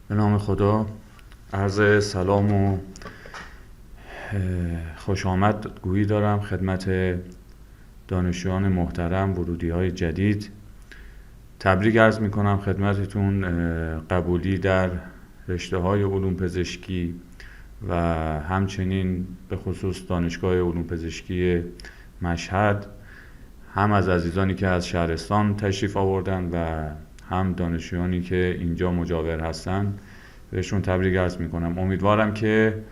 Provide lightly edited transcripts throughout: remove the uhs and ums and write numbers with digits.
به نام خدا. عرض سلام و خوش آمد گویی دارم خدمت دانشجویان محترم، ورودی‌های جدید. تبریک عرض می‌کنم خدمتتون قبولی در رشته‌های علوم پزشکی و همچنین به خصوص دانشگاه علوم پزشکی مشهد، هم از عزیزانی که از شهرستان تشریف آوردن و هم دانشجویانی که اینجا مجاور هستن، بهشون تبریک عرض میکنم. امیدوارم که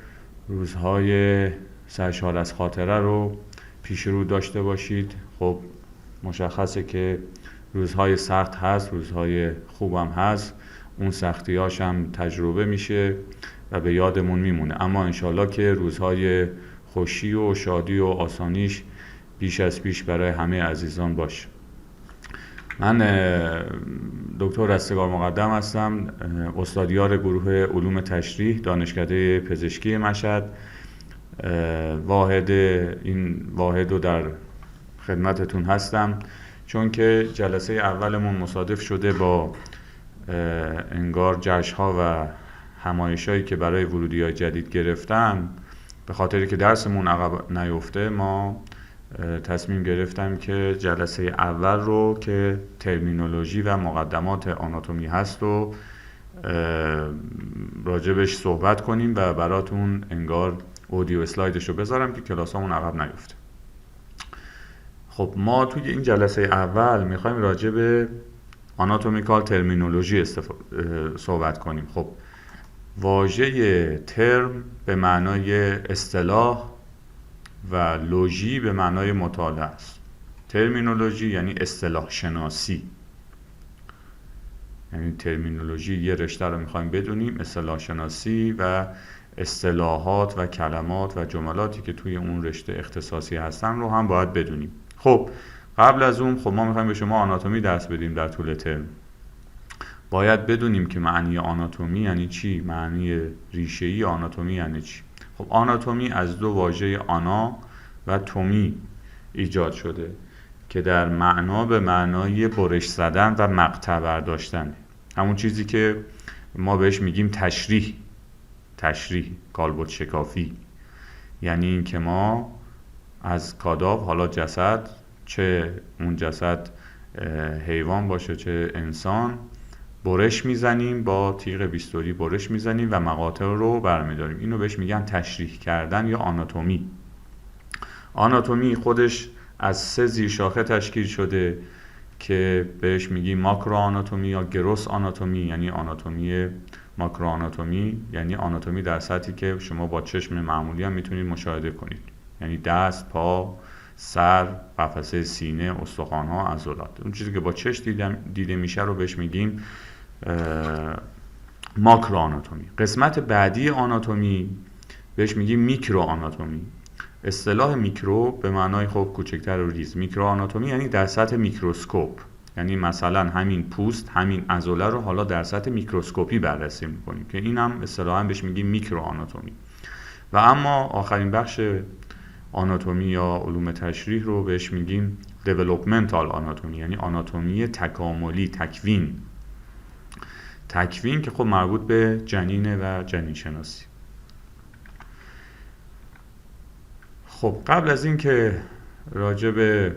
روزهای سرشار از خاطره رو پیش رو داشته باشید. خب مشخصه که روزهای سخت هست، روزهای خوبم هست، اون سختیاش هم تجربه میشه و به یادمون میمونه، اما انشالله که روزهای خوشی و شادی و آسانیش بیش از پیش برای همه عزیزان باشه. من دکتر رستگار مقدم هستم، استادیار گروه علوم تشریح دانشکده پزشکی مشهد. این واحد رو در خدمتتون هستم چون که جلسه اولمون مصادف شده با انگار جشن‌ها و همایش‌هایی که برای ورودی‌های جدید گرفتن. به خاطری که درسمون عقب نیفته، ما تصمیم گرفتم که جلسه اول رو که ترمینولوژی و مقدمات آناتومی هست و راجبش صحبت کنیم و براتون انگار اودیو اسلایدش رو بذارم که کلاسامون عقب نیفته. خب ما توی این جلسه اول میخوایم راجب آناتومیکال ترمینولوژی صحبت کنیم. خب واژه ترم به معنای اصطلاح و لوژی به معنای مطالعه است. ترمینولوژی یعنی اصطلاح شناسی، یعنی ترمینولوژی یه رشته رو میخوایم بدونیم، اصطلاح شناسی و اصطلاحات و کلمات و جملاتی که توی اون رشته اختصاصی هستن رو هم باید بدونیم. خب قبل از اون ما میخوایم به شما آناتومی درس بدیم. در طول ترم باید بدونیم که معنی آناتومی یعنی چی، معنی ریشه‌ای آناتومی یعنی چی. خب آناتومی از دو واژه آنا و تومی ایجاد شده که در معنا به معنای برش زدن و مقطع برداشتن، همون چیزی که ما بهش میگیم تشریح، کالبد شکافی. یعنی این که ما از کاداو، حالا جسد، چه اون جسد حیوان باشه چه انسان، برش میزنیم، با تیغ بیستوری برش میزنیم و مقاطع رو برمیداریم. اینو بهش میگن تشریح کردن یا آناتومی. آناتومی خودش از 3 زیرشاخه تشکیل شده که بهش میگیم ماکرو آناتومی یا گروس آناتومی، یعنی آناتومی ماکرو آناتومی، یعنی آناتومی در سطحی که شما با چشم معمولی هم میتونید مشاهده کنید، یعنی دست، پا، سر، قفسه سینه، استخوان‌ها، عضلات. اون چیزی که با چشم دیده میشه رو بهش میگیم ماکرو آناتومی. قسمت بعدی آناتومی بهش میگیم میکرو آناتومی. اصطلاح میکرو به معنای خب کوچکتر و ریز. میکرو آناتومی یعنی در سطح میکروسکوپ، یعنی مثلا همین پوست، همین عضله رو حالا در سطح میکروسکوپی بررسی میکنیم که این هم اصطلاحاً بهش میگیم میکرو آناتومی. و اما آخرین بخش آناتومی یا علوم تشریح رو بهش میگیم دیولپمنتال آناتومی، یعنی آناتومی تکاملی، تکوین که خب مربوط به جنینه و جنین شناسی. خب قبل از این که راجع به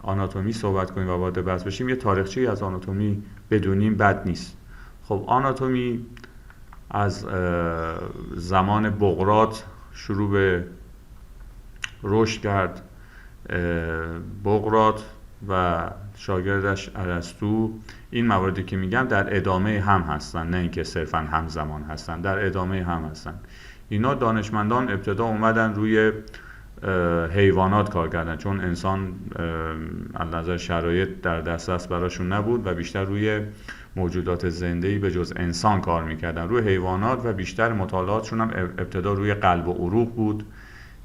آناتومی صحبت کنیم و وارد بحث بشیم، یه تاریخچه‌ای از آناتومی بدونیم بد نیست. خب آناتومی از زمان بقراط شروع به رشد کرد. بقراط و شاگردش ارسطو، این مواردی که میگم در ادامه هم هستن، نه اینکه صرفا همزمان هستن، در ادامه هم هستن. اینا دانشمندان ابتدا اومدن روی حیوانات کار کردن، چون انسان از نظر شرایط در دسترس براشون نبود و بیشتر روی موجودات زنده‌ای به جز انسان کار میکردن، روی حیوانات، و بیشتر مطالعاتشون هم ابتدا روی قلب و عروق بود.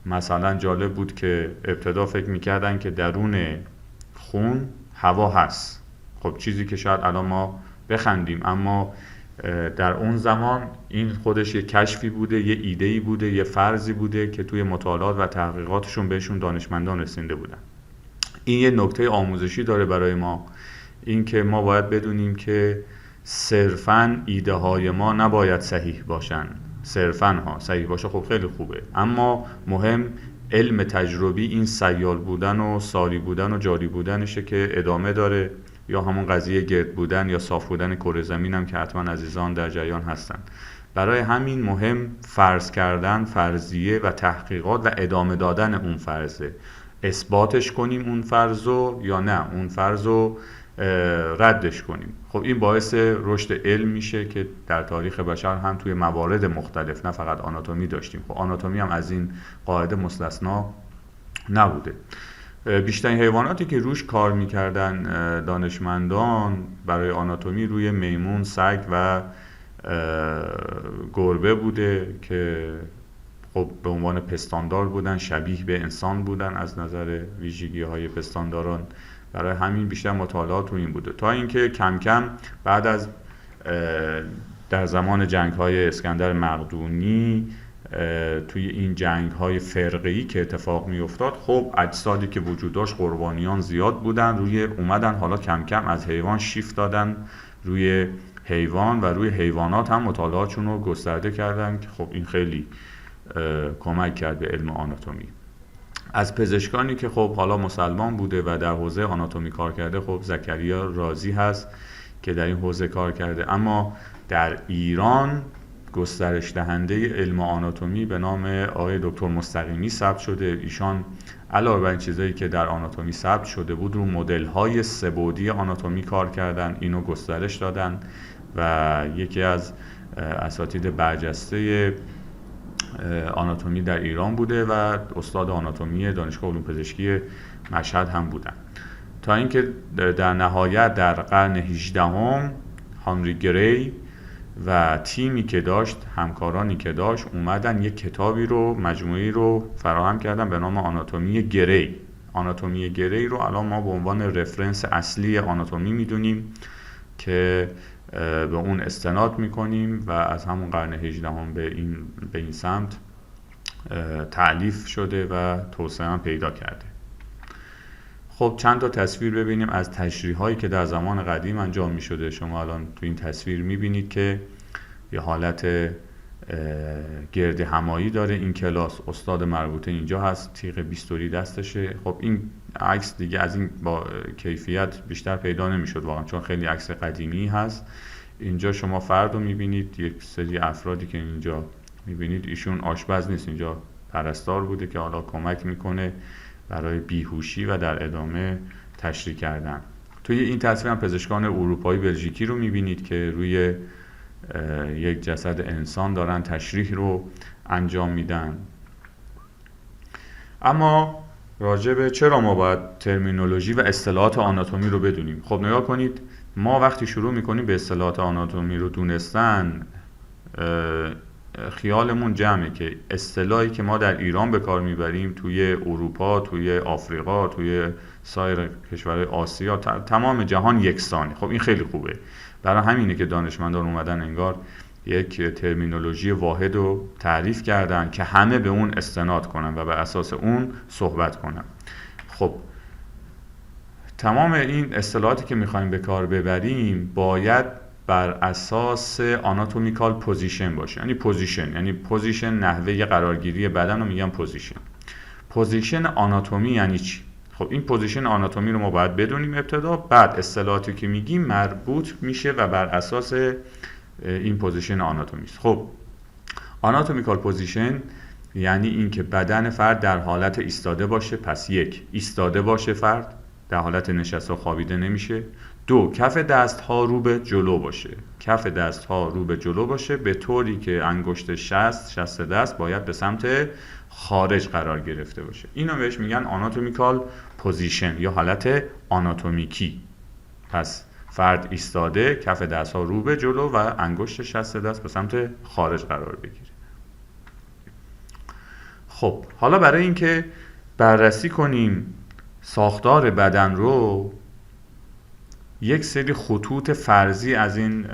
مثلا جالب بود که ابتدا فکر میکردن که درون خون هوا هست. خب چیزی که شاید الان ما بخندیم، اما در اون زمان این خودش یه کشفی بوده، یه ایده‌ای بوده، یه فرضی بوده که توی مطالعات و تحقیقاتشون بهشون دانشمندان رسیده بودن. این یه نکته آموزشی داره برای ما، این که ما باید بدونیم که صرفاً ایده های ما نباید صحیح باشن، صرفاً صحیح باشه خب خیلی خوبه، اما مهم علم تجربی، این سیال بودن و ساری بودن و جاری بودنشه که ادامه داره، یا همون قضیه گرد بودن یا صاف بودن کره زمین هم که حتما عزیزان در جریان هستن. برای همین مهم فرض کردن، فرضیه و تحقیقات و ادامه دادن اون فرضه. اثباتش کنیم اون فرضو یا نه اون فرضو ردش کنیم. خب این باعث رشد علم میشه که در تاریخ بشر هم توی موارد مختلف، نه فقط آناتومی داشتیم. خب آناتومی هم از این قاعده مستثنا نبوده. بیشترین حیواناتی که روش کار میکردن دانشمندان برای آناتومی روی میمون، سگ و گربه بوده که خب به عنوان پستاندار بودن، شبیه به انسان بودن از نظر ویژگی های پستانداران. برای همین بیشتر مطالعات رو این بوده، تا اینکه کم کم بعد از در زمان جنگ های اسکندر مقدونی توی این جنگ های فرقه‌ای که اتفاق می افتاد، خب اجسادی که وجود داشت، قربانیان زیاد بودن، اومدن حالا کم کم از حیوان شیفت دادن روی حیوان و روی حیوانات هم مطالعاتشون رو گسترده کردن که خب این خیلی کمک کرد به علم آناتومی. از پزشکانی که خب حالا مسلمان بوده و در حوزه آناتومی کار کرده، خب زکریا رازی هست که در این حوزه کار کرده. اما در ایران گسترش دهنده علم آناتومی به نام آقای دکتر مستقیمی ثبت شده. ایشان علاوه بر این چیزایی که در آناتومی ثبت شده بود، رو مدل‌های سه‌بعدی آناتومی کار کردن، اینو گسترش دادن و یکی از اساتید برجسته آناتومی در ایران بوده و استاد آناتومی دانشگاه علوم پزشکی مشهد هم بودن. تا اینکه در نهایت در قرن 18 هانری گری و تیمی که داشت، همکارانی که داشت، اومدن یک کتابی رو، مجموعی رو فراهم کردن به نام آناتومی گری. آناتومی گری رو الان ما به عنوان رفرنس اصلی آناتومی میدونیم که به اون استناد میکنیم و از همون قرن 18 به این سمت تألیف شده و توسعه هم پیدا کرده. خب چند تا تصویر ببینیم از تشریح هایی که در زمان قدیم انجام می شده. شما الان تو این تصویر می بینید که یه حالت گرد همایی داره این کلاس. استاد مربوطه اینجا هست، تیغ بیستوری دستشه. خب این عکس دیگه از این با کیفیت بیشتر پیدا نمی شد واقعا، چون خیلی عکس قدیمی هست. اینجا شما فرد رو می بینید، یک سری افرادی که اینجا می بینید، ایشون آشپز نیست، اینجا پرستار بوده که حالا کمک میکنه برای بیهوشی و در ادامه تشریح کردن. توی این تصویر هم پزشکان اروپایی بلژیکی رو میبینید که روی یک جسد انسان دارن تشریح رو انجام میدن. اما راجب چرا ما باید ترمینولوژی و اصطلاحات آناتومی رو بدونیم؟ خب نگاه کنید، ما وقتی شروع میکنیم به اصطلاحات آناتومی رو دونستن، خیالمون جمعه که اصطلاحی که ما در ایران به کار میبریم توی اروپا، توی آفریقا، توی سایر کشورهای آسیا، تمام جهان یکسانه. خب این خیلی خوبه. برای همینه که دانشمندان اومدن انگار یک ترمینولوژی واحد رو تعریف کردن که همه به اون استناد کنن و بر اساس اون صحبت کنن. خب تمام این اصطلاحاتی که میخوایم به کار ببریم باید بر اساس آناتومیکال پوزیشن باشه. یعنی پوزیشن نحوه قرارگیری بدن رو میگن پوزیشن. پوزیشن آناتومی یعنی چی؟ خب این پوزیشن آناتومی رو ما باید بدونیم ابتدا، بعد اصطلاحاتی که میگیم مربوط میشه و بر اساس این پوزیشن آناتومی است. خب آناتومیکال پوزیشن یعنی این که بدن فرد در حالت ایستاده باشه. پس یک، ایستاده باشه فرد، در حالت نشسته و خوابیده نمیشه. دو، کف دست ها رو به جلو باشه. کف دست ها رو به جلو باشه به طوری که انگشت شست دست باید به سمت خارج قرار گرفته باشه. اینو بهش میگن آناتومیکال پوزیشن یا حالت آناتومیکی. پس فرد ایستاده، کف دست ها رو به جلو و انگشت شست دست به سمت خارج قرار بگیره. خب حالا برای اینکه بررسی کنیم ساختار بدن رو، یک سری خطوط فرضی از این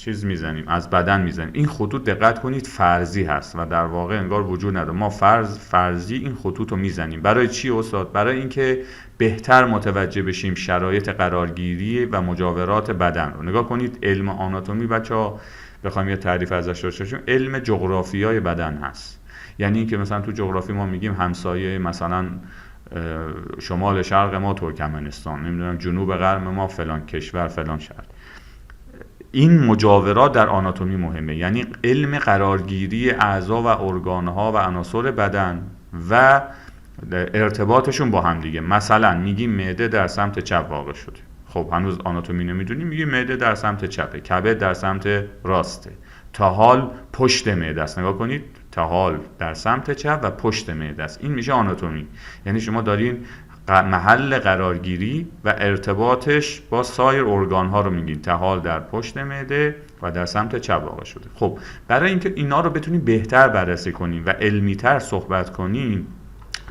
چیز میزنیم، از بدن میزنیم. این خطوط دقت کنید فرضی هست و در واقع انگار وجود نداره. ما فرضی این خطوط رو میزنیم. برای چی استاد؟ برای اینکه بهتر متوجه بشیم شرایط قرارگیری و مجاورات بدن رو. نگاه کنید علم آناتومی بچه‌ها بخوایم یه تعریف ازش داشته باشیم، علم جغرافیای بدن هست. یعنی اینکه مثلا تو جغرافی ما میگیم همسایه مثلا شمال شرق ما ترکمنستان، نمیدونم جنوب غرب ما فلان کشور فلان شهر. این مجاورات در آناتومی مهمه، یعنی علم قرارگیری اعضا و ارگانها و عناصر بدن و ارتباطشون با هم دیگه. مثلا میگیم معده در سمت چپ واقع شده، خب هنوز آناتومی نمیدونیم، میگیم معده در سمت چپه، کبد در سمت راسته، تاحال پشت معده است. نگاه کنید، تاحال در سمت چپ و پشت معده است. این میشه آناتومی. یعنی شما دارین محل قرارگیری و ارتباطش با سایر ارگان ها رو میگین. تاحال در پشت معده و در سمت چپ واقع شده. خب برای اینکه اینا رو بتونیم بهتر بررسی کنیم و علمی‌تر صحبت کنیم،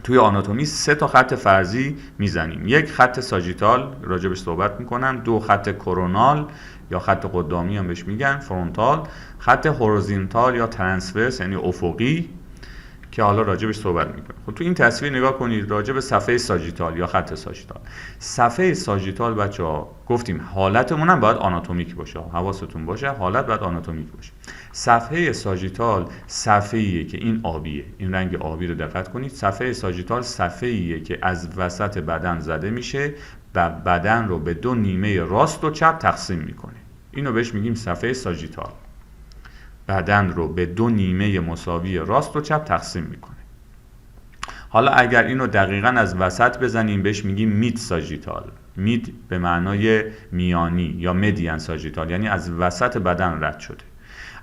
توی آناتومی 3 تا خط فرضی میزنیم. 1 خط ساجیتال راجبش صحبت میکنم، 2 خط کرونال یا خط قدامی هم بهش میگن، فرونتال، خط هورزونتال یا ترانسورس یعنی افقی که حالا راجبش صحبت میکنیم. خب تو این تصویر نگاه کنید، راجب صفحه ساجیتال یا خط ساجیتال. صفحه ساجیتال بچه‌ها گفتیم حالتمون هم باید آناتومیک باشه، حواستون باشه حالت باید آناتومیک باشه. صفحه ساجیتال صفحه‌ایه که این آبیه، این رنگ آبی رو دقت کنید. صفحه ساجیتال صفحه‌ایه که از وسط بدن زده میشه و بدن رو به 2 نیمه راست و چپ تقسیم میکنه. اینو بهش میگیم صفحه ساجیتال. بدن رو به 2 نیمه مساوی راست و چپ تقسیم میکنه. حالا اگر اینو دقیقاً از وسط بزنیم بهش میگیم مید ساجیتال. مید به معنای میانی یا مدین ساجیتال، یعنی از وسط بدن رد شده.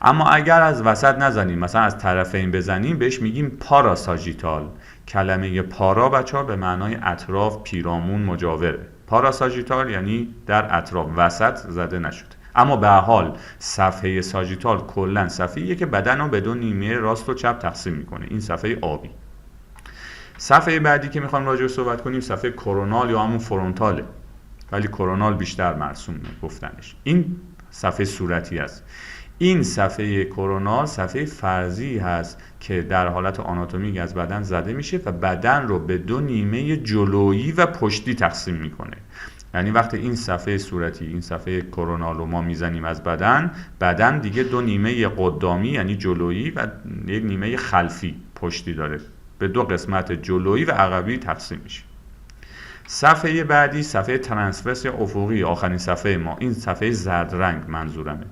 اما اگر از وسط نزنیم، مثلا از طرفین بزنیم، بهش میگیم پارا ساجیتال. کلمه پارا بچه‌ها به معنای اطراف، پیرامون، مجاوره. پارا ساجیتال یعنی در اطراف، وسط زده نشده. اما به حال صفحه ساجیتال کلا صفحه‌ایه که بدن رو به 2 نیمه راست و چپ تقسیم میکنه. این صفحه آبی. صفحه بعدی که میخوام راجع به صحبت کنیم صفحه کرونال یا همون فرونتاله، ولی کرونال بیشتر مرسومه گفتنش. این صفحه صورتی است. این صفحه کرونال صفحه فرضی هست که در حالت آناتومیک از بدن زده میشه و بدن رو به 2 نیمه جلویی و پشتی تقسیم میکنه. یعنی وقتی این صفحه صورتی، این صفحه کرونال رو ما میزنیم از بدن دیگه 2 نیمه قدامی یعنی جلویی و 1 نیمه خلفی پشتی داره، به 2 قسمت جلویی و عقبی تقسیم میشه. صفحه بعدی صفحه ترانسورس یا افقی، آخرین صفحه ما. این صفحه زرد رنگ منظورمه.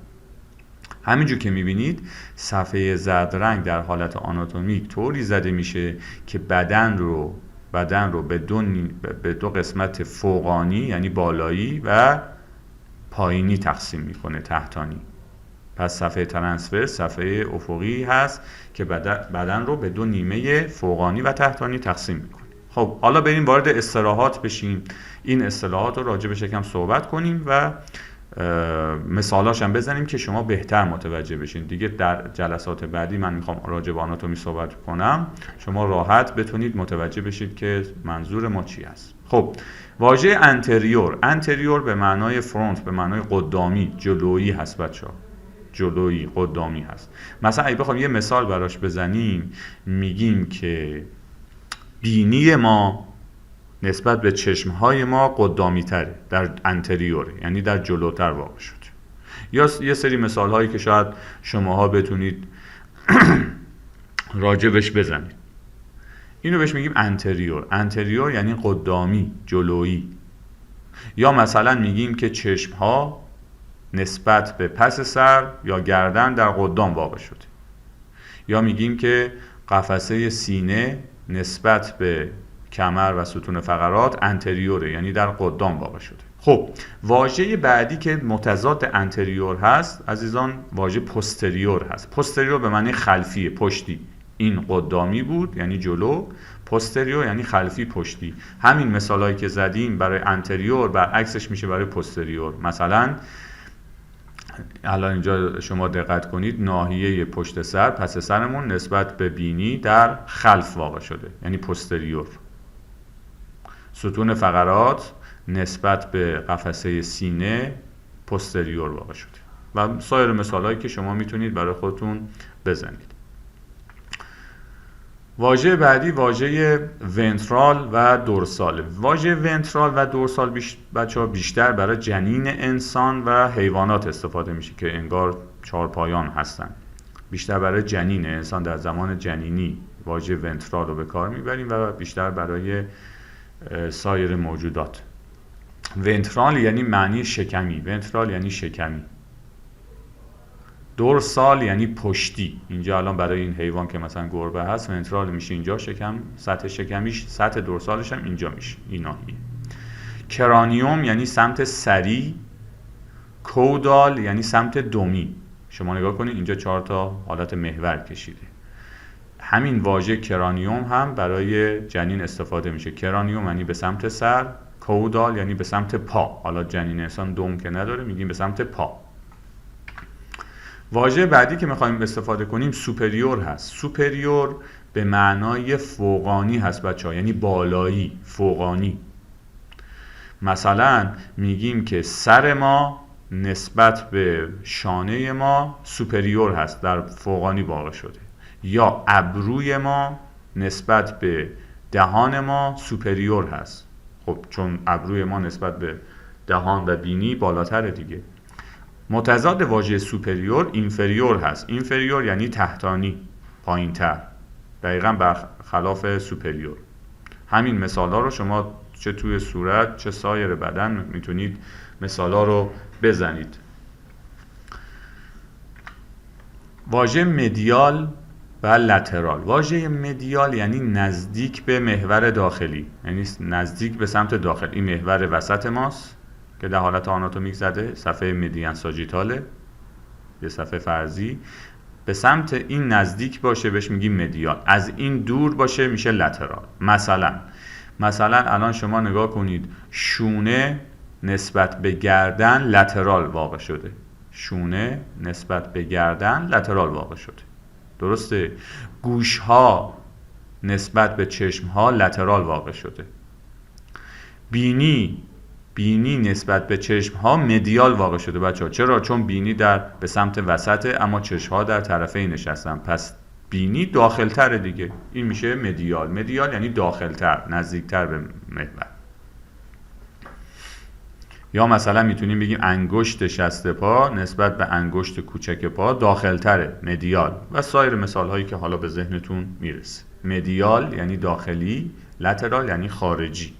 همینجور که میبینید صفحه زرد رنگ در حالت آناتومیک طوری زده میشه که بدن رو به 2 قسمت فوقانی یعنی بالایی و پایینی تقسیم میکنه، تحتانی. پس صفحه ترانسورس صفحه افقی هست که بدن رو به 2 نیمه فوقانی و تحتانی تقسیم میکنه. خب حالا بریم وارد اصطلاحات بشیم. این اصطلاحات رو راجع به شکم صحبت کنیم و مثالاش هم بزنیم که شما بهتر متوجه بشین. دیگه در جلسات بعدی من میخوام راجع به آناتومی صحبت کنم، شما راحت بتونید متوجه بشید که منظور ما چی است. خب واژه انتریور به معنای فرونت، به معنای قدامی، جلویی هست بچه‌ها. جلویی، قدامی هست. مثلا اگه بخوام یه مثال براش بزنیم، میگیم که بینی ما نسبت به چشمهای ما قدامی تره، در انتریور یعنی در جلوتر واقع شده. یا یه سری مثال هایی که شاید شماها بتونید راجبش بزنید. اینو بهش میگیم انتریور یعنی قدامی، جلویی. یا مثلا میگیم که چشمها نسبت به پس سر یا گردن در قدام واقع شده. یا میگیم که قفسه سینه نسبت به کمر و ستون فقرات انتریوره یعنی در قدام واقع شده. خب واژه بعدی که متضاد انتریور هست عزیزان واژه پوستریور هست. پوستریور به معنی خلفی، پشتی. این قدامی بود یعنی جلو، پوستریور یعنی خلفی، پشتی. همین مثالایی که زدیم برای انتریور برعکسش میشه برای پوستریور. مثلا الان اینجا شما دقت کنید، ناحیه پشت سر، پس سرمون نسبت به بینی در خلف واقع شده یعنی پوستریور. ستون فقرات نسبت به قفسه سینه پوستریور واقع شده. و سایر مثالهایی که شما میتونید برای خودتون بزنید. واژه بعدی واژه ونترال و دورسال. واژه ونترال و دورسال بچه‌ها بیشتر برای جنین انسان و حیوانات استفاده میشه که انگار چهارپایان هستن. بیشتر برای جنین انسان در زمان جنینی واژه ونترال رو به کار میبریم و بیشتر برای سایر موجودات. ونترال یعنی معنی شکمی، ونترال یعنی شکمی. دورسال یعنی پشتی. اینجا الان برای این حیوان که مثلا گربه هست ونترال میشه اینجا شکم، سطح شکمیش، سطح دورسالش هم اینجا میشه، این ناحیه. کرانیوم یعنی سمت سری. کودال یعنی سمت دمی. شما نگاه کنید اینجا 4 تا حالت محور کشیده. همین واژه کرانیوم هم برای جنین استفاده میشه. کرانیوم یعنی به سمت سر، کودال یعنی به سمت پا. حالا جنین انسان دم که نداره، میگیم به سمت پا. واژه بعدی که میخوایم استفاده کنیم سوپریور هست. سوپریور به معنای فوقانی هست بچه‌ها، یعنی بالایی، فوقانی. مثلا میگیم که سر ما نسبت به شانه ما سوپریور هست، در فوقانی واقع شده. یا ابروی ما نسبت به دهان ما سوپریور هست. خب چون ابروی ما نسبت به دهان و بینی بالاتره دیگه. متضاد واژه سوپریور اینفریور هست. اینفریور یعنی تحتانی، پایینتر، دقیقاً برخلاف سوپریور. همین مثالا رو شما چه توی صورت چه سایر بدن میتونید مثالا رو بزنید. واژه مدیال و لترال. واژه مدیال یعنی نزدیک به محور داخلی، یعنی نزدیک به سمت داخل. این محور وسط ماست که در حالت آناتومیک زده، صفحه مدیان ساجیتاله، یه صفحه فرضی. به سمت این نزدیک باشه بهش میگیم مدیال، از این دور باشه میشه لترال. مثلا الان شما نگاه کنید، شونه نسبت به گردن لترال واقع شده. شونه نسبت به گردن لترال واقع شده. درسته؟ گوشها نسبت به چشمها لترال واقع شده. بینی نسبت به چشمها مدیال واقع شده بچه‌ها. چرا؟ چون بینی به سمت وسطه اما چشمها در طرفین نشستن، پس بینی داخل‌تره دیگه. این میشه مدیال. مدیال یعنی داخل‌تر، نزدیک‌تر به محور. یا مثلا میتونیم بگیم انگشت شست پا نسبت به انگشت کوچک پا داخل‌تره، مدیال. و سایر مثال‌هایی که حالا به ذهنتون میرسه. مدیال یعنی داخلی، لترال یعنی خارجی.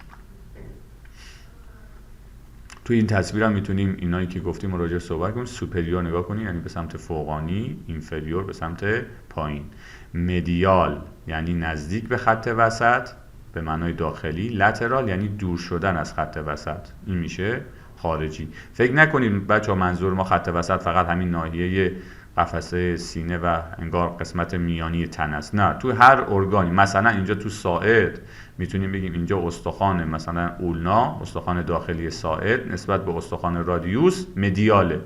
تو این تصویر هم میتونیم اینایی که گفتیم رو راجع صحبت کنیم. سوپریور نگاه کنیم یعنی به سمت فوقانی، اینفریور به سمت پایین. مدیال یعنی نزدیک به خط وسط به معنای داخلی. لترال یعنی دور شدن از خط وسط، این میشه خارجی. فکر نکنید بچه‌ها منظور ما خط وسط فقط همین ناحیه قفسه سینه و انگار قسمت میانی تن است. نه، تو هر ارگانی. مثلا اینجا تو ساعد میتونیم بگیم اینجا استخوان مثلا اولنا، استخوان داخلی ساعد نسبت به استخوان رادیوس مدیاله.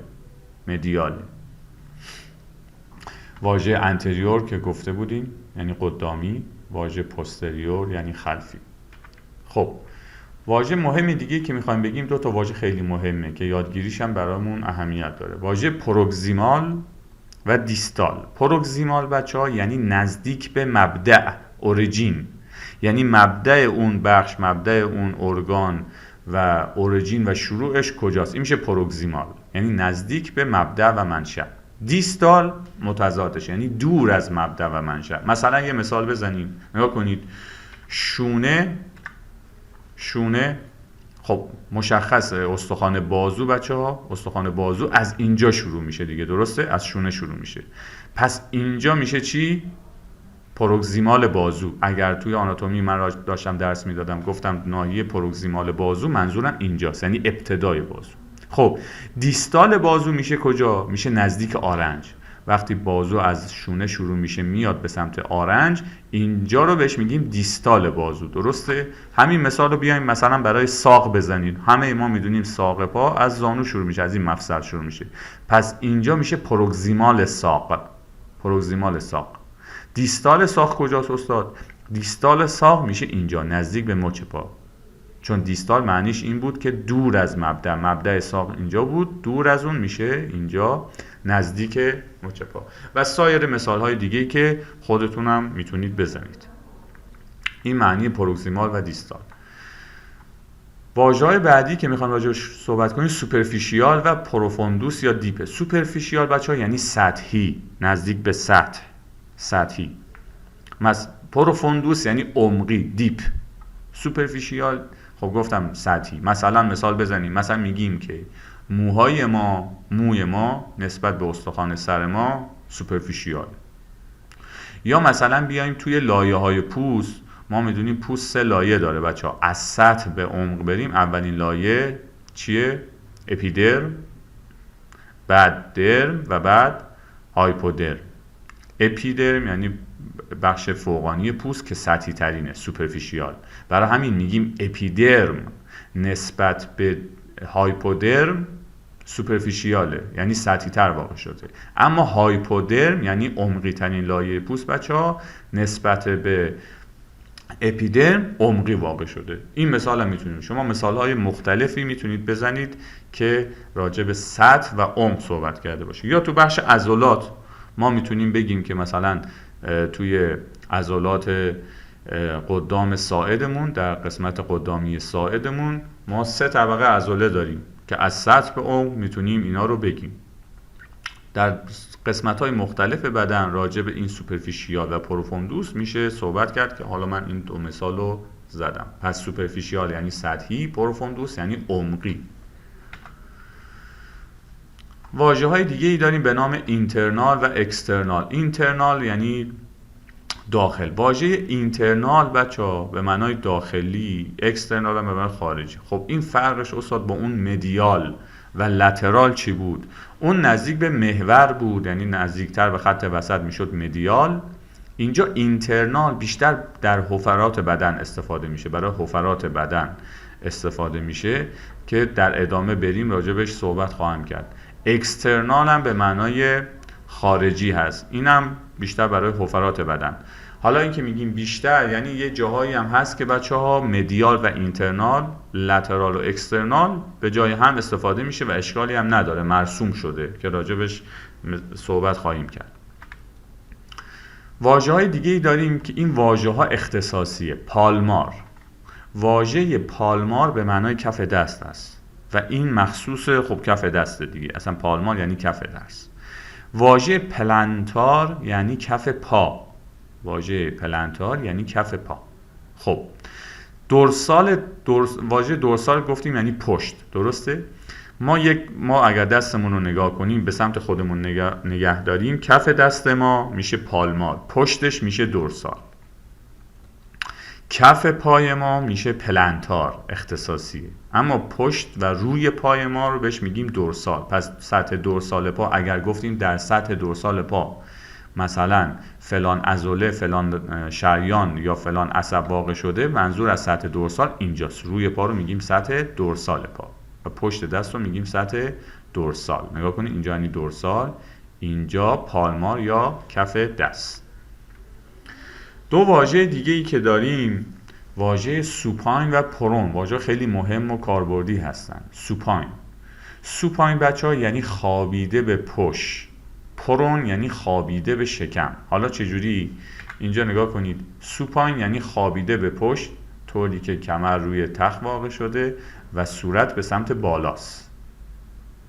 واژه انتریور که گفته بودیم یعنی قدامی، واژه پوستریور یعنی خلفی. خب واژه مهمی دیگه که میخوایم بگیم، 2 تا واژه خیلی مهمه که یادگیریش هم برامون اهمیت داره. واژه پروگزیمال و دیستال. پروگزیمال بچه‌ها یعنی نزدیک به مبدأ، اوریجین. یعنی مبدأ اون بخش، مبدأ اون ارگان و اوریجین و شروعش کجاست. این میشه پروگزیمال، یعنی نزدیک به مبدأ و منشأ. دیستال متضادش، یعنی دور از مبدأ و منشأ. مثلا یه مثال بزنیم، نگاه کنید. شونه خب مشخصه، استخوان بازو بچه‌ها، استخوان بازو از اینجا شروع میشه دیگه، درسته؟ از شونه شروع میشه. پس اینجا میشه چی؟ پروگزیمال بازو. اگر توی آناتومی من داشتم درس میدادم گفتم ناحیه پروگزیمال بازو، منظورم اینجاست، یعنی ابتدای بازو. خب دیستال بازو میشه کجا؟ میشه نزدیک آرنج. وقتی بازو از شونه شروع میشه میاد به سمت آرنج، اینجا رو بهش میگیم دیستال بازو، درسته؟ همین مثال رو بیایم مثلا برای ساق بزنید. همه ما میدونیم ساق پا از زانو شروع میشه، از این مفصل شروع میشه. پس اینجا میشه پروگزیمال ساق. دیستال ساق کجاست استاد؟ دیستال ساق میشه اینجا، نزدیک به مچ پا. چون دیستال معنیش این بود که دور از مبدأ ساق اینجا بود، دور از اون میشه اینجا نزدیک مچ پا. و سایر مثال های دیگه که خودتونم میتونید بزنید. این معنی پروکسیمال و دیستال. واژه‌های بعدی که میخوام راجعش صحبت کنیم سوپرفیشیال و پروفوندوس یا دیپ. سوپرفیشیال بچه‌ها یعنی سطحی، نزدیک به سطح، سطحی. پروفوندوس یعنی عمقی، دیپ. سوپرفیشیال خب گفتم سطحی. مثال بزنیم، مثلا میگیم که موی ما نسبت به استخوان سر ما سوپرفیشیال. یا مثلا بیایم توی لایه‌های پوست، ما میدونیم پوست 3 لایه داره بچه‌ها. از سطح به عمق بریم، اولین لایه چیه؟ اپیدرم، بعد درم و بعد هایپودرم. اپیدرم یعنی بخش فوقانی پوست که سطحی ترینه، سوپرفیشیال. برای همین میگیم اپیدرم نسبت به هایپودرم سوپرفیشیاله، یعنی سطحی تر واقع شده. اما هایپودرم یعنی عمقی ترین لایه پوست بچه‌ها نسبت به اپیدرم عمقی واقع شده. این مثال هم میتونید شما مثال‌های مختلفی میتونید بزنید که راجع به سطح و عمق صحبت کرده باشه. یا تو بخش عضلات ما میتونیم بگیم که مثلا توی عضلات قدام ساعدمون، در قسمت قدامی ساعدمون ما 3 طبقه عضله داریم که از سطح به عمق میتونیم اینا رو بگیم. در قسمت‌های مختلف بدن راجع به این سوپرفیشیال و پروفوندوس میشه صحبت کرد که حالا من این 2 مثال رو زدم. پس سوپرفیشیال یعنی سطحی، پروفوندوس یعنی عمقی. واژه‌های دیگه‌ای داریم به نام اینترنال و اکسترنال. اینترنال یعنی داخل. واژه اینترنال بچه‌ها به معنای داخلی، اکسترنال هم به معنای خارجی. خب این فرقش استاد با اون مدیال و لترال چی بود؟ اون نزدیک به محور بود، یعنی نزدیکتر به خط وسط میشد مدیال. اینجا اینترنال بیشتر در حفرات بدن استفاده میشه، برای حفرات بدن استفاده میشه که در ادامه بریم راجبش صحبت خواهم کرد. اکسترنال هم به معنای خارجی هست، اینم بیشتر برای حفرات بدن. حالا این که میگیم بیشتر یعنی یه جاهایی هم هست که بچه‌ها مدیال و اینترنال، لترال و اکسترنال به جای هم استفاده میشه و اشکالی هم نداره، مرسوم شده که راجبش صحبت خواهیم کرد. واژه‌های دیگه‌ای داریم که این واژه‌ها اختصاصیه. پالمار. واژه پالمار به معنای کف دست است و این مخصوص خب کف دست دیگه، اصلا پالمار یعنی کف دست. واژه پلنتار یعنی کف پا. واژه پلنتار یعنی کف پا. خب واژه دورسال گفتیم یعنی پشت، درسته؟ ما اگر دستمون رو نگاه کنیم به سمت خودمون نگه داریم، کف دست ما میشه پالمار، پشتش میشه دورسال. کف پای ما میشه پلنتار، اختصاصیه. اما پشت و روی پای ما رو بهش میگیم دورسال. پس سطح دورسال پا، اگر گفتیم در سطح دورسال پا مثلا فلان عضله، فلان شریان یا فلان عصب واقع شده، منظور از سطح دورسال اینجاست. روی پا رو میگیم سطح دورسال پا و پشت دست رو میگیم سطح دورسال. نگاه کنید اینجا یعنی دورسال، اینجا پالمار یا کف دست. 2 واژه دیگه ای که داریم واژه سوپاین و پرون. واژه خیلی مهم و کاربردی هستن. سوپاین بچه‌ها یعنی خوابیده به پشت، پرون یعنی خوابیده به شکم. حالا چجوری؟ اینجا نگاه کنید، سوپاین یعنی خوابیده به پشت، طوری که کمر روی تخت واقع شده و صورت به سمت بالاست،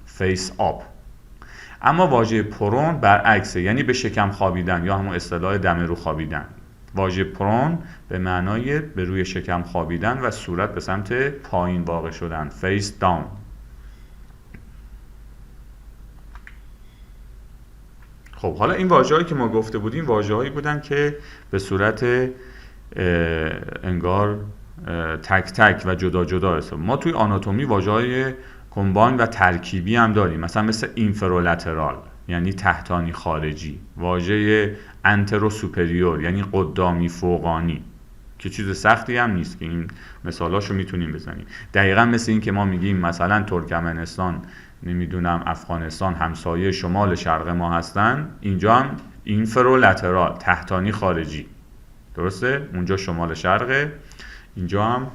فیس آپ. اما واژه پرون برعکسه، یعنی به شکم خوابیدن یا همون اصطلاح دم رو خوابیدن. واژه پرون به معنای به روی شکم خوابیدن و صورت به سمت پایین واقع شدن، فیس داون. خب حالا این واژه‌هایی که ما گفته بودیم واژه‌هایی بودن که به صورت انگار تک تک و جدا جدا هست. ما توی آناتومی واژه‌های کمباین و ترکیبی هم داریم، مثلا مثل اینفرولترال یعنی تحتانی خارجی، واژه انترو سوپریور یعنی قدامی فوقانی، که چیز سختی هم نیست که این مثالاشو میتونیم بزنیم. دقیقاً مثل این که ما میگیم مثلا ترکمنستان، نمیدونم افغانستان همسایه شمال شرق ما هستن، اینجا هم اینفرولترال تحتانی خارجی، درسته؟ اونجا شمال شرقه، اینجا هم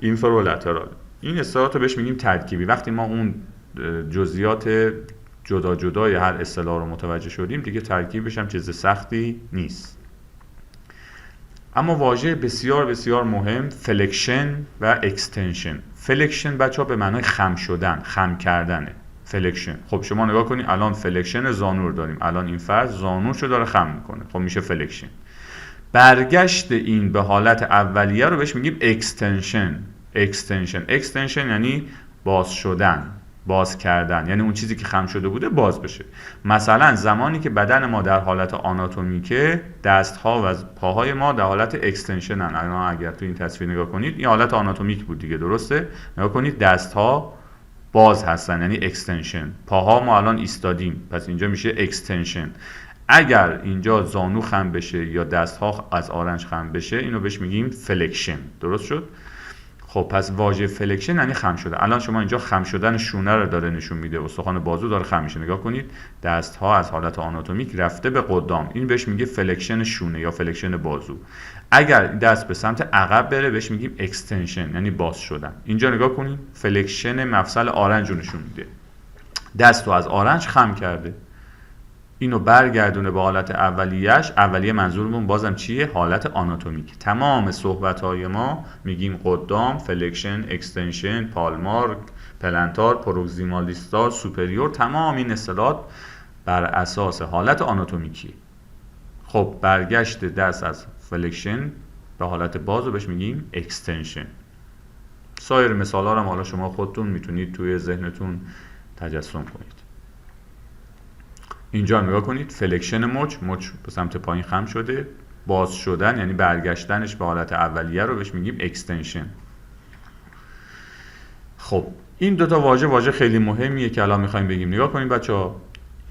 اینفرولترال. این اصطلاحات رو بهش میگیم ترکیبی. وقتی ما اون جزئیات جدا جدای هر اصطلاح رو متوجه شدیم دیگه ترکیبش هم چیز سختی نیست. اما واژه بسیار بسیار مهم فلکشن و اکستنشن. فلکشن بچه‌ها به معنای خم شدن، خم کردنه. فلکشن. خب شما نگاه کنید الان فلکشن زانو رو داریم. الان این فرد زانوشو داره خم میکنه. خب میشه فلکشن. برگشت این به حالت اولیه رو بهش میگیم اکستنشن. اکستنشن یعنی باز شدن، باز کردن، یعنی اون چیزی که خم شده بوده باز بشه. مثلا زمانی که بدن ما در حالت آناتومیکه، دست‌ها و پاهای ما در حالت اکستنشنن. الان اگر تو این تصویر نگاه کنید این حالت آناتومیک بود دیگه، درسته؟ نگاه کنید دست‌ها باز هستن یعنی اکستنشن. پاها ما الان ایستادیم پس اینجا میشه اکستنشن. اگر اینجا زانو خم بشه یا دست‌ها از آرنج خم بشه اینو بهش میگیم فلکشن. درست شد؟ خب پس واژه فلکشن یعنی خم شده. الان شما اینجا خم شدن شونه رو داره نشون میده. استخوان بازو داره خم میشه. نگاه کنید دست‌ها از حالت آناتومیک رفته به قدام. این بهش میگه فلکشن شونه یا فلکشن بازو. اگر دست به سمت عقب بره بهش میگیم اکستنشن یعنی باز شدن. اینجا نگاه کنید فلکشن مفصل آرنج رو نشون میده. دست رو از آرنج خم کرده. اینو برگردونه به حالت اولیه‌اش. اولیه منظورمون بازم چیه؟ حالت آناتومیک. تمام صحبت‌های ما میگیم قدام، فلکشن، اکستنشن، پالمار، پلنتار، پروگزیمال دیستال، سوپریور، تمام این اصطلاحات بر اساس حالت آناتومیکی. خب برگشت دست از فلکشن به حالت باز رو بهش میگیم اکستنشن. سایر مثال‌ها رو حالا شما خودتون میتونید توی ذهنتون تجسم کنید. اینجا نگاه کنید فلکشن مچ به سمت پایین خم شده. باز شدن یعنی برگشتنش به حالت اولیه رو بهش میگیم اکستنشن. خب این دوتا واژه خیلی مهمیه که الان میخوایم بگیم. نگاه کنید بچه‌ها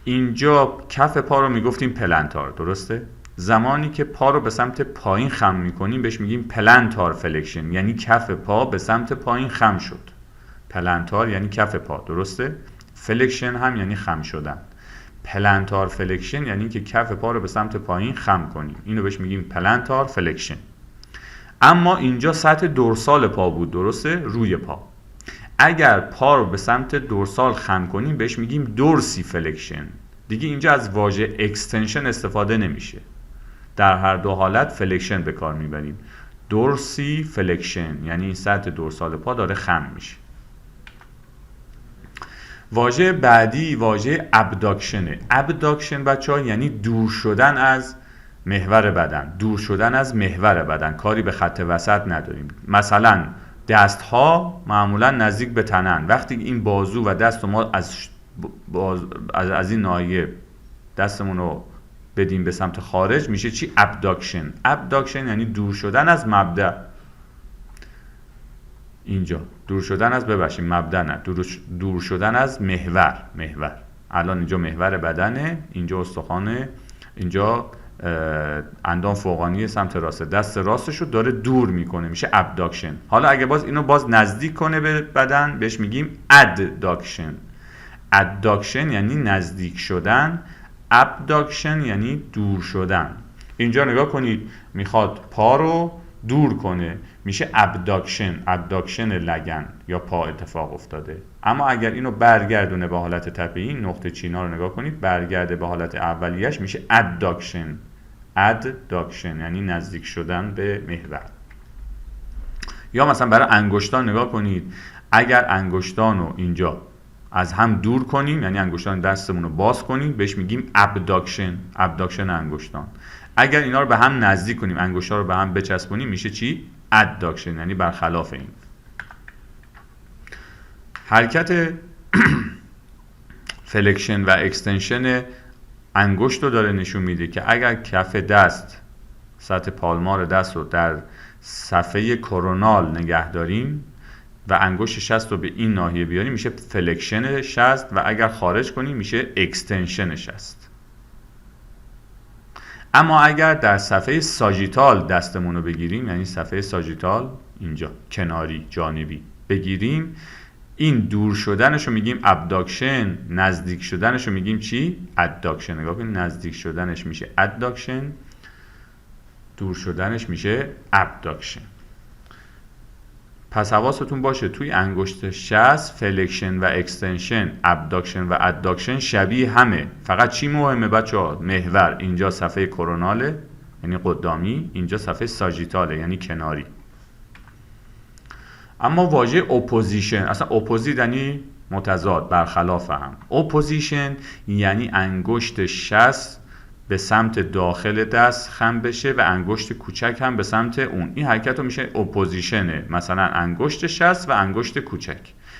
اینجا کف پا رو میگفتیم پلنتار، درسته؟ زمانی که پا رو به سمت پایین خم میکنیم بهش میگیم پلنتار فلکشن یعنی کف پا به سمت پایین خم شد. پلنتار یعنی کف پا، درسته؟ فلکشن هم یعنی خم شدن. پلنتار فلکشن یعنی که کف پا رو به سمت پایین خم کنیم. اینو بهش میگیم پلنتار فلکشن. اما اینجا سطح دورسال پا بود، درسته؟ روی پا. اگر پا رو به سمت دورسال خم کنیم بهش میگیم دورسی فلکشن. دیگه اینجا از واژه اکستنشن استفاده نمیشه. در هر دو حالت فلکشن به کار میبریم. دورسی فلکشن یعنی سطح دورسال پا داره خم میشه. واژه بعدی واژه ابداکشنه. ابداکشن بچه‌ها یعنی دور شدن از محور بدن. دور شدن از محور بدن. کاری به خط وسط نداریم. مثلا دست‌ها معمولا نزدیک به تنن. وقتی این بازو و دست ما از این ناحیه دستمون رو بدیم به سمت خارج میشه چی؟ ابداکشن. ابداکشن یعنی دور شدن از مبدأ. اینجا دور شدن از مبدأ نه، دور شدن از محور. الان اینجا محور بدنه، اینجا استخوانه، اینجا اندام فوقانی سمت راست، دست راستش رو داره دور میکنه میشه ابداکشن. حالا اگه اینو نزدیک کنه به بدن بهش میگیم ادداکشن. ادداکشن یعنی نزدیک شدن، ابداکشن یعنی دور شدن. اینجا نگاه کنید میخواد پا رو دور کنه میشه ابداکشن لگن یا پا اتفاق افتاده. اما اگر اینو برگردونه به حالت طبیعی، نقطه چینا رو نگاه کنید برگرده به حالت اولیه‌اش میشه ادداکشن یعنی نزدیک شدن به محور. یا مثلا برای انگشتان نگاه کنید، اگر انگشتان رو اینجا از هم دور کنیم یعنی انگشتان دستمون رو باز کنیم بهش میگیم ابداکشن انگشتان. اگر اینا رو به هم نزدیک کنیم، انگشتا رو به هم بچسبونیم میشه چی؟ ادداکشن یعنی برخلاف این. حرکت فلکشن و اکستنشن انگشت رو داره نشون میده که اگر کف دست، سطح پالمار دست رو در صفحه کرونال نگه داریم و انگشت شست رو به این ناحیه بیاریم میشه فلکشن شست و اگر خارج کنیم میشه اکستنشن شست. اما اگر در صفحه ساجیتال دستمون رو بگیریم، یعنی صفحه ساجیتال اینجا کناری جانبی بگیریم، این دور شدنش رو میگیم ابداکشن، نزدیک شدنش رو میگیم چی؟ ادداکشن. نگاه کنید نزدیک شدنش میشه ادداکشن، دور شدنش میشه ابداکشن. پس حواستون باشه توی انگشت شست فلکشن و اکستنشن، ابداکشن و اداکشن شبیه همه. فقط چی مهمه بچه‌ها؟ محور. اینجا صفحه کروناله یعنی قدامی، اینجا صفحه ساجیتاله یعنی کناری. اما واژه اپوزیشن، اصلا اپوزیت یعنی متضاد، برخلاف هم. اپوزیشن یعنی انگشت شست به سمت داخل دست خم بشه و انگشت کوچک هم به سمت اون. این حرکت رو میشه اپوزیشنه. مثلا انگشت شست و انگشت کوچک،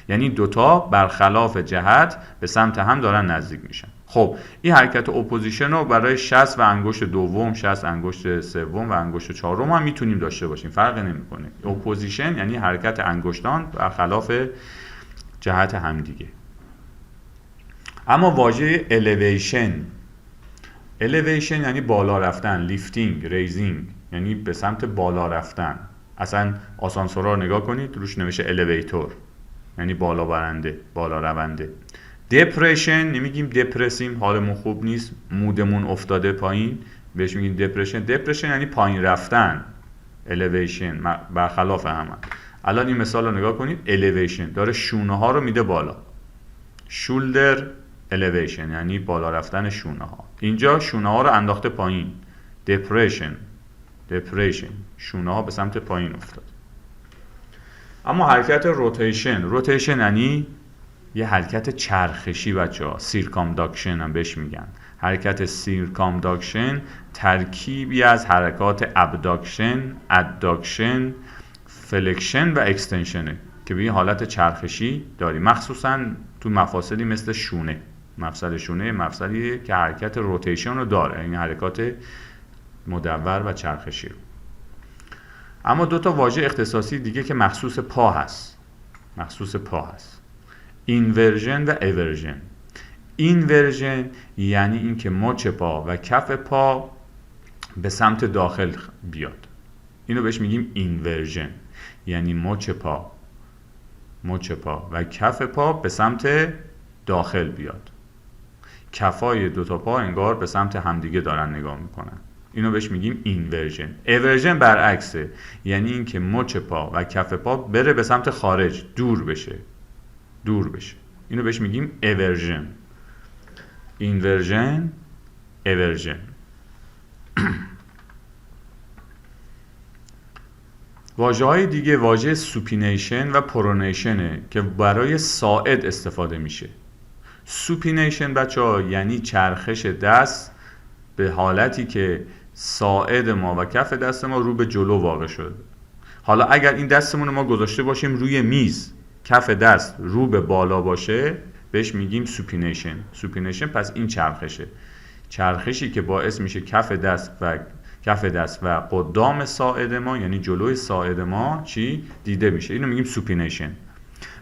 یعنی دوتا برخلاف جهت به سمت هم دارن نزدیک میشن. خب این حرکت اپوزیشن رو برای شست و انگشت دوم، شست انگشت سوم و انگشت چهارم هم میتونیم داشته باشیم، فرق نمیکنه. اپوزیشن یعنی حرکت انگشتان برخلاف جهت همدیگه. اما واژه elevation یعنی بالا رفتن، لیفتینگ، ریزینگ یعنی به سمت بالا رفتن. اصلا آسانسورها رو نگاه کنید روش نوشته الیویتور یعنی بالا برنده، بالا رونده. دپرشن نمیگیم دپرسیم، حالمون خوب نیست، مودمون افتاده پایین، بهش میگیم دپرشن. دپرشن یعنی پایین رفتن. الیویشن برخلاف هم. الان این مثال رو نگاه کنید، الیویشن داره شونه ها رو میده بالا، شولدر الیویشن یعنی بالا رفتن شونه ها. اینجا شونه ها رو انداخته پایین، دپرشن شونه ها به سمت پایین افتاد. اما حرکت روتیشن یعنی یه حرکت چرخشی بچه‌ها، سیرکامداکشن هم بهش میگن. حرکت سیرکامداکشن ترکیبی از حرکات ابداکشن، اداکشن، فلکشن و اکستنشنه که به این حالت چرخشی داریم، مخصوصا تو مفاصلی مثل شونه. مفصل شونه مفصلیه که حرکت روتیشن رو داره، یعنی حرکات مدور و چرخشی رو. اما دو تا واژه اختصاصی دیگه که مخصوص پا هست، اینورژن و اورژن. اینورژن یعنی اینکه مچ پا و کف پا به سمت داخل بیاد، اینو بهش میگیم اینورژن، یعنی مچ پا و کف پا به سمت داخل بیاد. کفای دوتا پا انگار به سمت همدیگه دارن نگاه میکنن، اینو بهش میگیم اینورژن. اورژن برعکسه، یعنی اینکه مچ پا و کف پا بره به سمت خارج، دور بشه. اینو بهش میگیم اورژن. اینورژن، اورژن. واژه‌های دیگه، واژه سوپینیشن و پرونیشنه که برای ساعد استفاده میشه. سوپینیشن بچه‌ها یعنی چرخش دست به حالتی که ساعد ما و کف دست ما رو به جلو واقع شده. حالا اگر این دستمون رو ما گذاشته باشیم روی میز، کف دست رو به بالا باشه، بهش میگیم سوپینیشن. پس این چرخشی که باعث میشه کف دست و قدام ساعد ما یعنی جلوی ساعد ما چی دیده میشه، اینو میگیم سوپینیشن.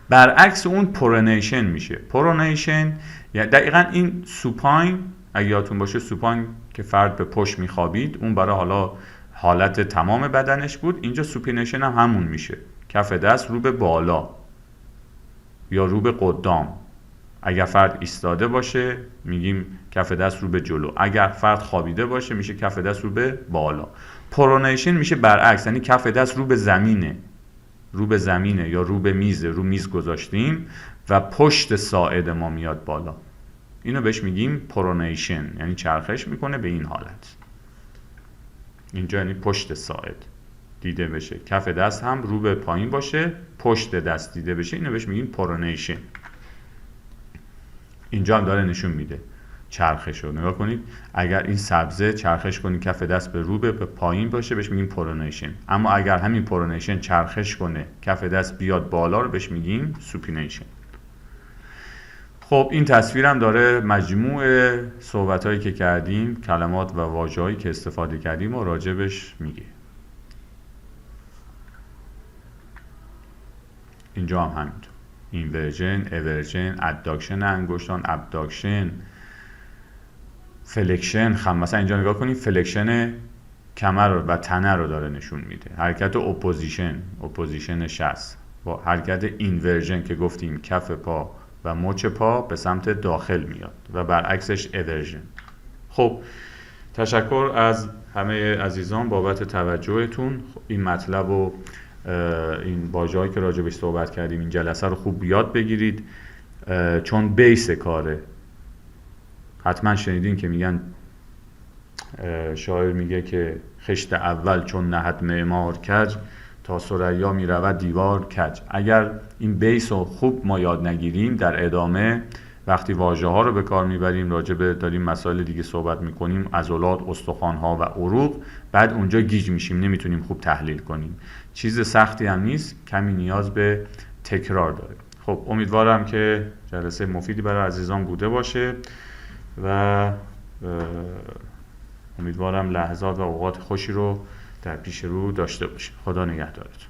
برعکس اون پرونیشن میشه. پرونیشن یعنی دقیقاً این سوپاین، اگه یادتون باشه سوپاین که فرد به پشت میخوابید، اون برای حالا حالت تمام بدنش بود. اینجا سوپینیشن هم همون میشه، کف دست رو به بالا یا رو به قدام. اگر فرد ایستاده باشه میگیم کف دست رو به جلو، اگر فرد خوابیده باشه میشه کف دست رو به بالا. پرونیشن میشه برعکس، یعنی کف دست رو به زمینه یا رو به میزه، رو میز گذاشتیم و پشت ساعد ما میاد بالا، اینو بهش میگیم پرونیشن، یعنی چرخش میکنه به این حالت. اینجا یعنی پشت ساعد دیده بشه، کف دست هم رو به پایین باشه، پشت دست دیده بشه، اینو بهش میگیم پرونیشن. اینجا هم داره نشون میده چرخش رو. نگاه کنید، اگر این سبزه چرخش کنید کف دست به رو به پایین باشه بهش میگیم پرونیشن، اما اگر همین پرونیشن چرخش کنه کف دست بیاد بالا رو بهش میگیم سوپینیشن. خب این تصویرم داره مجموع صحبتایی که کردیم، کلمات و واژه‌هایی که استفاده کردیم و راجبش میگه. اینجا هم همینطور، اینورژن، اورژن، اداکشن انگشتان، ابداکشن، فلکشن خم. مثلا اینجا نگاه کنید، فلکشن کمر و تنه رو داره نشون میده. حرکت اپوزیشن شست. با حرکت اینورژن که گفتیم کف پا و مچ پا به سمت داخل میاد و برعکسش اورژن. خب تشکر از همه عزیزان بابت توجهتون. این مطلب رو این واژه‌هایی که راجع بهش صحبت کردیم این جلسه رو خوب یاد بگیرید، چون بیس کاره. حتما شنیدین که میگن، شاعر میگه که خشت اول چون نهد معمار کج، تا ثریا میرود دیوار کج. اگر این بیس رو خوب ما یاد نگیریم، در ادامه وقتی واژه ها رو به کار میبریم، راجع به داریم مسائل دیگه صحبت میکنیم، عضلات، استخوان ها و عروق، بعد اونجا گیج میشیم، نمیتونیم خوب تحلیل کنیم. چیز سختی هم نیست، کمی نیاز به تکرار داره. خب امیدوارم که جلسه مفیدی برای عزیزان بوده باشه و امیدوارم لحظات و اوقات خوشی رو در پیش رو داشته باشید. خدا نگهدارتون.